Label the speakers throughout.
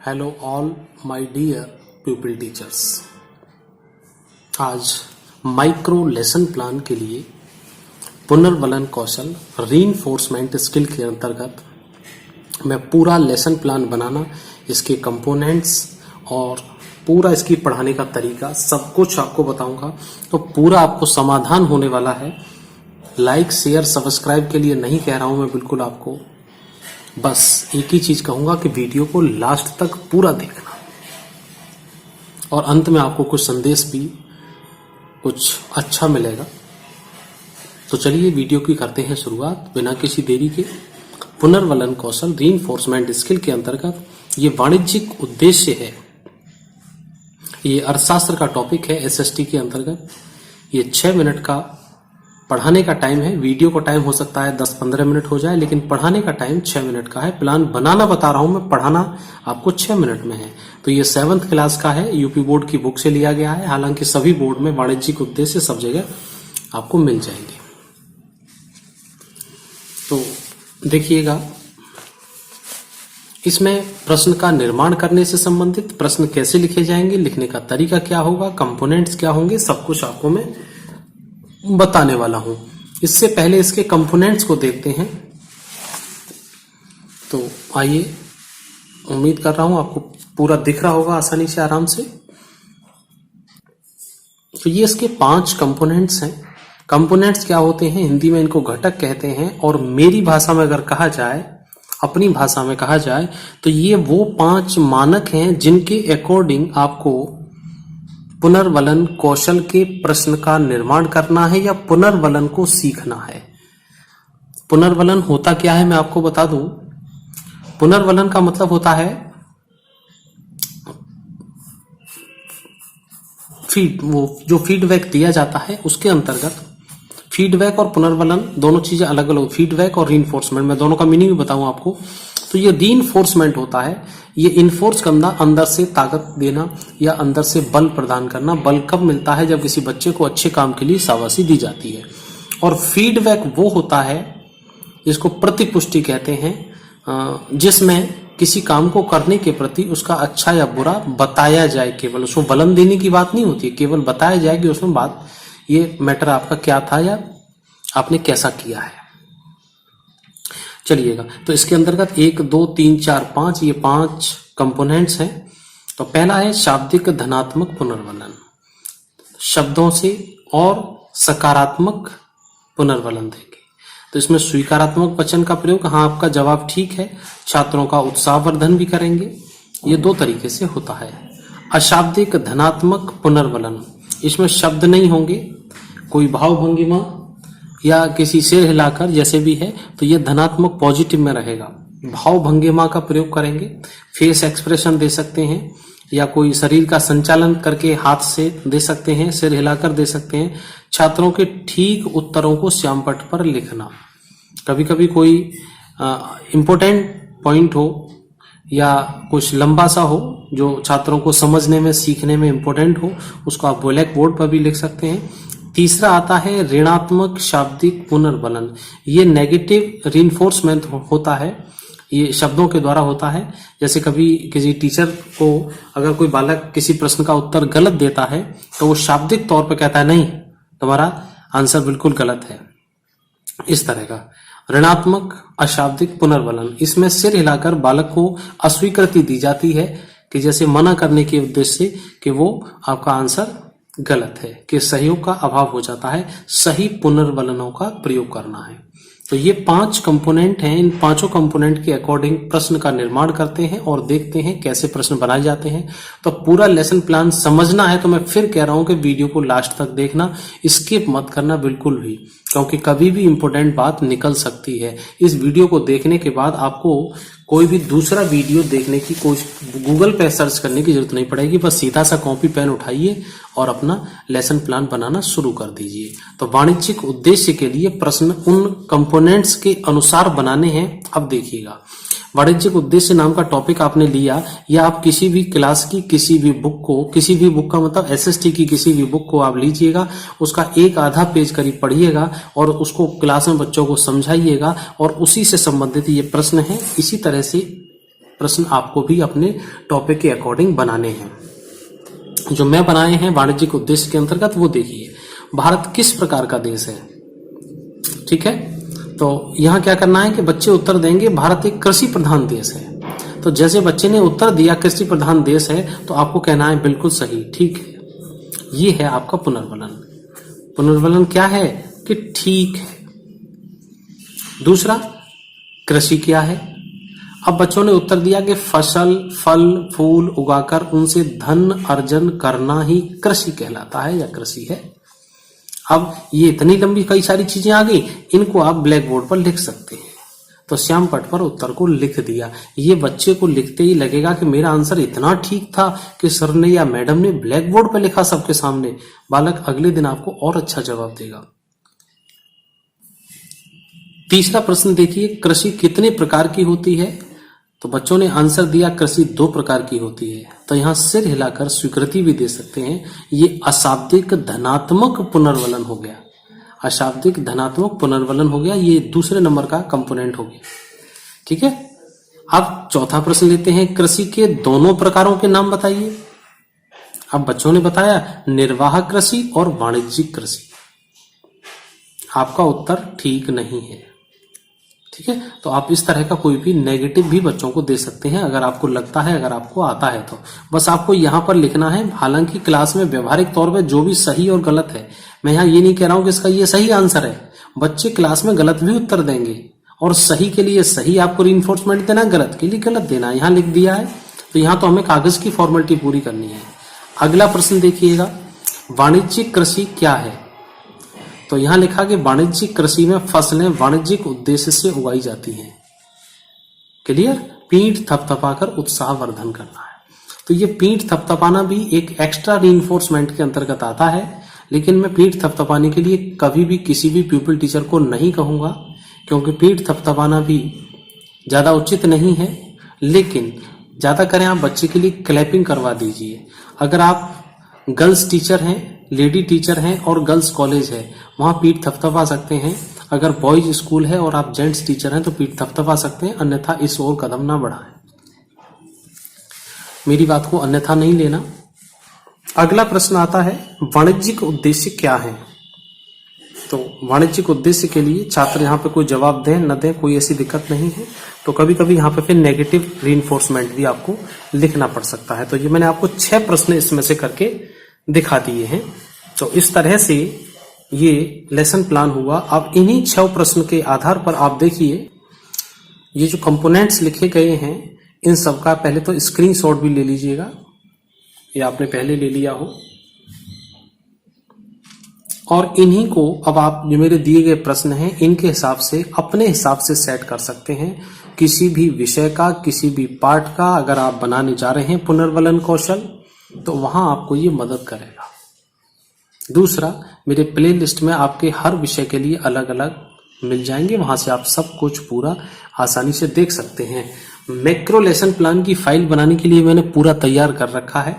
Speaker 1: Hello all my dear pupil teachers. आज micro lesson plan के लिए पुनर्वलन कौशल रीइंफोर्समेंट स्किल के अंतर्गत मैं पूरा लेसन प्लान बनाना, इसके कंपोनेंट्स और पूरा इसकी पढ़ाने का तरीका सब कुछ आपको बताऊंगा। तो पूरा आपको समाधान होने वाला है। लाइक शेयर सब्सक्राइब के लिए नहीं कह रहा हूं मैं, बिल्कुल आपको बस एक ही चीज कहूंगा कि वीडियो को लास्ट तक पूरा देखना और अंत में आपको कुछ संदेश भी कुछ अच्छा मिलेगा। तो चलिए वीडियो की करते हैं शुरुआत बिना किसी देरी के। पुनर्वलन कौशल रीइंफोर्समेंट स्किल के अंतर्गत ये वाणिज्यिक उद्देश्य है, ये अर्थशास्त्र का टॉपिक है एसएसटी के अंतर्गत। ये 6 मिनट का पढ़ाने का टाइम है। वीडियो का टाइम हो सकता है 10-15 मिनट हो जाए, लेकिन पढ़ाने का टाइम 6 मिनट का है। प्लान बनाना बता रहा हूं मैं, पढ़ाना आपको 6 मिनट में है। तो ये 7th क्लास का है, यूपी बोर्ड की बुक से लिया गया है। हालांकि सभी बोर्ड में वाणिज्यिक उद्देश्य सब जगह आपको मिल जाएंगे। तो देखिएगा, इसमें प्रश्न का निर्माण करने से संबंधित प्रश्न कैसे लिखे जाएंगे, लिखने का तरीका क्या होगा, कंपोनेंट्स क्या होंगे, सब कुछ आपको मैं बताने वाला हूं। इससे पहले इसके कंपोनेंट्स को देखते हैं। तो आइए, उम्मीद कर रहा हूं आपको पूरा दिख रहा होगा आसानी से, आराम से। तो ये इसके 5 कंपोनेंट्स हैं। कंपोनेंट्स क्या होते हैं, हिंदी में इनको घटक कहते हैं, और मेरी भाषा में अगर कहा जाए, अपनी भाषा में कहा जाए, तो ये वो 5 मानक हैं जिनके अकॉर्डिंग आपको पुनर्वलन कौशल के प्रश्न का निर्माण करना है या पुनर्वलन को सीखना है। पुनर्वलन होता क्या है मैं आपको बता दूं। पुनर्वलन का मतलब होता है वो जो फीडबैक दिया जाता है उसके अंतर्गत। फीडबैक और पुनर्वलन दोनों चीजें अलग अलग, फीडबैक और रीइंफोर्समेंट, मैं दोनों का मीनिंग भी बताऊं आपको। तो ये रीइंफोर्समेंट होता है, ये इन्फोर्स करना, अंदर से ताकत देना या अंदर से बल प्रदान करना। बल कब मिलता है, जब किसी बच्चे को अच्छे काम के लिए शाबाशी दी जाती है। और फीडबैक वो होता है जिसको प्रतिपुष्टि कहते हैं, जिसमें किसी काम को करने के प्रति उसका अच्छा या बुरा बताया जाए। केवल उसको बलन देने की बात नहीं होती है, केवल बताया जाए कि उसमें बात, ये मैटर आपका क्या था या आपने कैसा किया है। चलिएगा, तो इसके अंतर्गत 1, 2, 3, 4, 5 ये 5 कंपोनेंट्स हैं। तो पहला है शाब्दिक धनात्मक पुनर्वलन, शब्दों से और सकारात्मक पुनर्वलन देंगे। तो इसमें स्वीकारात्मक वचन का प्रयोग, हाँ आपका जवाब ठीक है, छात्रों का उत्साहवर्धन भी करेंगे। ये 2 तरीके से होता है। अशाब्दिक धनात्मक पुनर्वलन, इसमें शब्द नहीं होंगे, कोई भाव भंगिमा या किसी सिर हिलाकर जैसे भी है, तो ये धनात्मक पॉजिटिव में रहेगा। भाव भंगिमा का प्रयोग करेंगे, फेस एक्सप्रेशन दे सकते हैं या कोई शरीर का संचालन करके हाथ से दे सकते हैं, सिर हिलाकर दे सकते हैं। छात्रों के ठीक उत्तरों को श्यामपट्ट पर लिखना। कभी कभी कोई इंपॉर्टेंट पॉइंट हो या कुछ लंबा सा हो जो छात्रों को समझने में, सीखने में इंपॉर्टेंट हो, उसको आप ब्लैक बोर्ड पर भी लिख सकते हैं। तीसरा आता है ऋणात्मक शाब्दिक पुनर्वलन। ये नेगेटिव रीइंफोर्समेंट होता है, ये शब्दों के द्वारा होता है। जैसे कभी किसी टीचर को अगर कोई बालक किसी प्रश्न का उत्तर गलत देता है तो वो शाब्दिक तौर पे कहता है, नहीं तुम्हारा आंसर बिल्कुल गलत है, इस तरह का। ऋणात्मक अशाब्दिक पुनर्वलन, इसमें सिर हिलाकर बालक को अस्वीकृति दी जाती है कि जैसे मना करने के उद्देश्य से कि वो आपका आंसर गलत है, कि सहयोग का अभाव हो जाता है। सही पुनर्वलनों का प्रयोग करना है। तो ये 5 कंपोनेंट हैं। इन 5 कंपोनेंट के अकॉर्डिंग प्रश्न का निर्माण करते हैं और देखते हैं कैसे प्रश्न बनाए जाते हैं। तो पूरा लेसन प्लान समझना है तो मैं फिर कह रहा हूं कि वीडियो को लास्ट तक देखना, स्किप मत करना बिल्कुल भी, क्योंकि कभी भी इंपॉर्टेंट बात निकल सकती है। इस वीडियो को देखने के बाद आपको कोई भी दूसरा वीडियो देखने की, गूगल पे सर्च करने की जरूरत नहीं पड़ेगी। बस सीधा सा कॉपी पेन उठाइए और अपना लेसन प्लान बनाना शुरू कर दीजिए। तो वाणिज्यिक उद्देश्य के लिए प्रश्न उन कंपोनेंट्स के अनुसार बनाने हैं। अब देखिएगा, वाणिज्यिक उद्देश्य नाम का टॉपिक आपने लिया, या आप किसी भी क्लास की किसी भी बुक को, किसी भी बुक का मतलब एसएसटी की किसी भी बुक को आप लीजिएगा, उसका 1 आधा पेज करीब पढ़िएगा और उसको क्लास में बच्चों को समझाइएगा और उसी से संबंधित ये प्रश्न है। इसी तरह से प्रश्न आपको भी अपने टॉपिक के अकॉर्डिंग बनाने हैं। जो मैं बनाए हैं वाणिज्यिक उद्देश्य के अंतर्गत वो देखिए। भारत किस प्रकार का देश है, ठीक है। तो यहाँ क्या करना है कि बच्चे उत्तर देंगे भारत एक कृषि प्रधान देश है। तो जैसे बच्चे ने उत्तर दिया कृषि प्रधान देश है, तो आपको कहना है बिल्कुल सही, ठीक है। ये है आपका पुनर्वलन। पुनर्वलन क्या है कि ठीक है। दूसरा, कृषि क्या है। अब बच्चों ने उत्तर दिया कि फसल, फल, फूल उगाकर उनसे धन अर्जन करना ही कृषि कहलाता है या कृषि है। अब ये इतनी लंबी कई सारी चीजें आ गई, इनको आप ब्लैक बोर्ड पर लिख सकते हैं। तो श्याम पट पर उत्तर को लिख दिया। ये बच्चे को लिखते ही लगेगा कि मेरा आंसर इतना ठीक था कि सर ने या मैडम ने ब्लैक बोर्ड पर लिखा सबके सामने। बालक अगले दिन आपको और अच्छा जवाब देगा। तीसरा प्रश्न देखिए, कृषि कितने प्रकार की होती है। तो बच्चों ने आंसर दिया कृषि 2 प्रकार की होती है। तो यहां सिर हिलाकर स्वीकृति भी दे सकते हैं। ये अशाब्दिक धनात्मक पुनर्वलन हो गया। अशाब्दिक धनात्मक पुनर्वलन हो गया, ये दूसरे नंबर का कंपोनेंट हो गया, ठीक है। अब चौथा प्रश्न लेते हैं, कृषि के दोनों प्रकारों के नाम बताइए। अब बच्चों ने बताया निर्वाह कृषि और वाणिज्यिक कृषि। आपका उत्तर ठीक नहीं है, ठीक है। तो आप इस तरह का कोई भी नेगेटिव भी बच्चों को दे सकते हैं अगर आपको लगता है, अगर आपको आता है तो। बस आपको यहां पर लिखना है। हालांकि क्लास में व्यवहारिक तौर पे जो भी सही और गलत है, मैं यहां ये नहीं कह रहा हूं कि इसका ये सही आंसर है। बच्चे क्लास में गलत भी उत्तर देंगे और सही के लिए सही आपको रीइंफोर्समेंट देना, गलत के लिए गलत देना। यहां लिख दिया है तो यहां तो हमें कागज की फॉर्मेलिटी पूरी करनी है। अगला प्रश्न देखिएगा, वाणिज्यिक कृषि क्या है। तो यहां लिखा कि वाणिज्यिक कृषि में फसलें वाणिज्यिक उद्देश्य से उगाई जाती हैं। क्लियर। पीठ थपथपाकर उत्साहवर्धन करना है। तो ये पीठ थपथपाना भी एक एक्स्ट्रा रीइंफोर्समेंट के अंतर्गत आता है, लेकिन मैं पीठ थपथपाने के लिए कभी भी किसी भी प्यूपिल टीचर को नहीं कहूंगा, क्योंकि पीठ थपथपाना भी ज्यादा उचित नहीं है। लेकिन ज्यादा करें आप बच्चे के लिए क्लैपिंग करवा दीजिए। अगर आप गर्ल्स टीचर हैं, लेडी टीचर हैं और गर्ल्स कॉलेज है, वहां पीठ थपथपा सकते हैं। अगर बॉयज स्कूल है और आप जेंट्स टीचर हैं तो पीठ थपथपा सकते हैं, अन्यथा इस ओर कदम ना बढ़ाएं। मेरी बात को अन्यथा नहीं लेना। अगला प्रश्न आता है, वाणिज्यिक उद्देश्य क्या है। तो वाणिज्यिक उद्देश्य के लिए छात्र यहाँ पे कोई जवाब दें न दें, कोई ऐसी दिक्कत नहीं है। तो कभी कभी यहाँ पे फिर नेगेटिव रीइंफोर्समेंट भी आपको लिखना पड़ सकता है। तो ये मैंने आपको 6 प्रश्न इसमें से करके दिखा दिए हैं। तो इस तरह से ये लेसन प्लान हुआ। अब इन्हीं 6 प्रश्न के आधार पर आप देखिए, ये जो कंपोनेंट्स लिखे गए हैं इन सबका पहले तो स्क्रीनशॉट भी ले लीजिएगा, ये आपने पहले ले लिया हो। और इन्हीं को अब आप जो मेरे दिए गए प्रश्न हैं इनके हिसाब से अपने हिसाब से सेट कर सकते हैं। किसी भी विषय का, किसी भी पार्ट का अगर आप बनाने जा रहे हैं पुनर्वलन कौशल, तो वहां आपको ये मदद करेगा। दूसरा, मेरे प्ले लिस्ट में आपके हर विषय के लिए अलग अलग मिल जाएंगे, वहां से आप सब कुछ पूरा आसानी से देख सकते हैं। मैक्रो लेसन प्लान की फाइल बनाने के लिए मैंने पूरा तैयार कर रखा है।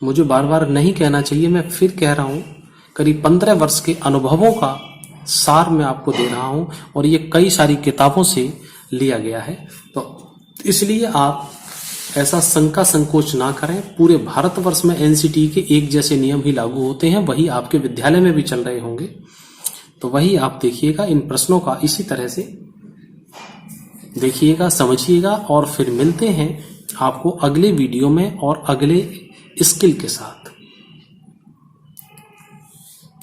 Speaker 1: मुझे बार बार नहीं कहना चाहिए, मैं फिर कह रहा हूं, करीब 15 वर्ष के अनुभवों का सार मैं आपको दे रहा हूं और ये कई सारी किताबों से लिया गया है। तो इसलिए आप ऐसा शंका संकोच ना करें। पूरे भारतवर्ष में एनसीटी के एक जैसे नियम ही लागू होते हैं, वही आपके विद्यालय में भी चल रहे होंगे। तो वही आप देखिएगा, इन प्रश्नों का इसी तरह से देखिएगा, समझिएगा और फिर मिलते हैं आपको अगले वीडियो में और अगले स्किल के साथ।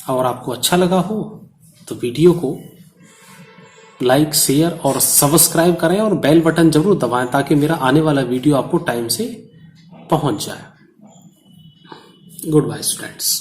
Speaker 1: और आपको अच्छा लगा हो तो वीडियो को लाइक, शेयर और सब्सक्राइब करें और बेल बटन जरूर दबाएं ताकि मेरा आने वाला वीडियो आपको टाइम से पहुंच जाए। Goodbye students.